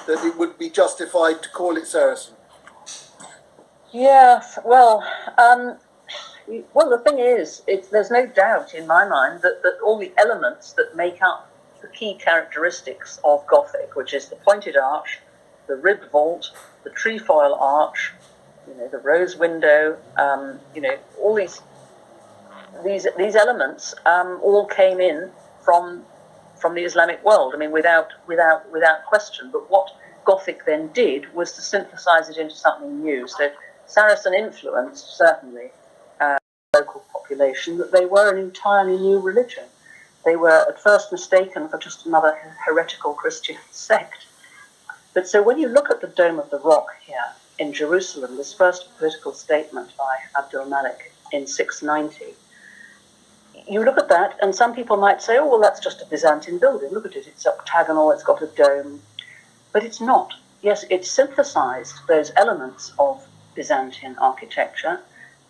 that it would be justified to call it Saracen? Yes, well, the thing is, there's no doubt in my mind that all the elements that make up the key characteristics of Gothic, which is the pointed arch, the ribbed vault, the trefoil arch, the rose window, all these elements all came in from the Islamic world. I mean, without question. But what Gothic then did was to synthesize it into something new. So Saracen influenced certainly local population, that they were an entirely new religion. They were at first mistaken for just another heretical Christian sect. But so when you look at the Dome of the Rock here in Jerusalem, this first political statement by Abdul Malik in 690, you look at that and some people might say, oh, well, that's just a Byzantine building. Look at it, it's octagonal, it's got a dome. But it's not. Yes, it synthesized those elements of Byzantine architecture,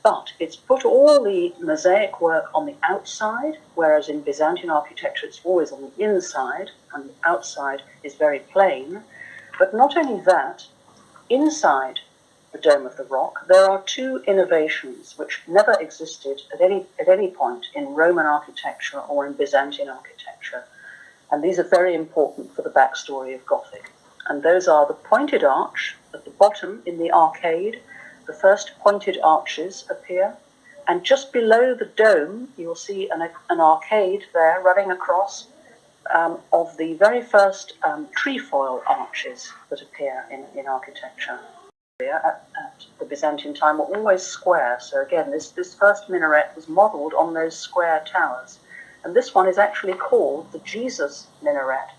but it's put all the mosaic work on the outside, whereas in Byzantine architecture it's always on the inside, and the outside is very plain. But not only that, inside the Dome of the Rock, there are two innovations which never existed at any point in Roman architecture or in Byzantine architecture. And these are very important for the backstory of Gothic. And those are the pointed arch at the bottom in the arcade. The first pointed arches appear, and just below the dome you will see an arcade there running across of the very first trefoil arches that appear in architecture. At the Byzantine time were always square, so again this first minaret was modelled on those square towers, and this one is actually called the Jesus minaret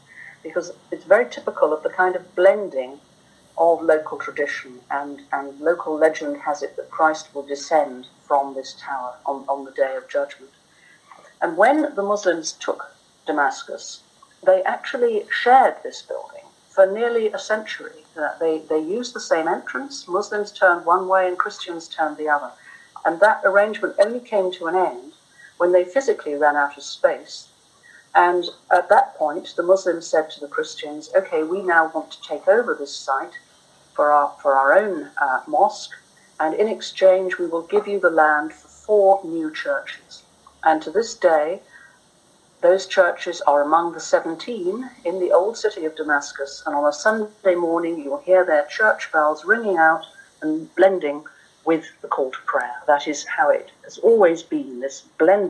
because it's very typical of the kind of blending of local tradition, and local legend has it that Christ will descend from this tower on the Day of Judgment. And when the Muslims took Damascus, they actually shared this building for nearly a century. They used the same entrance. Muslims turned one way and Christians turned the other. And that arrangement only came to an end when they physically ran out of space. And at that point, the Muslims said to the Christians, okay, we now want to take over this site for our own mosque, and in exchange we will give you the land for 4 new churches. And to this day, those churches are among the 17 in the old city of Damascus, and on a Sunday morning you will hear their church bells ringing out and blending with the call to prayer. That is how it has always been, this blend.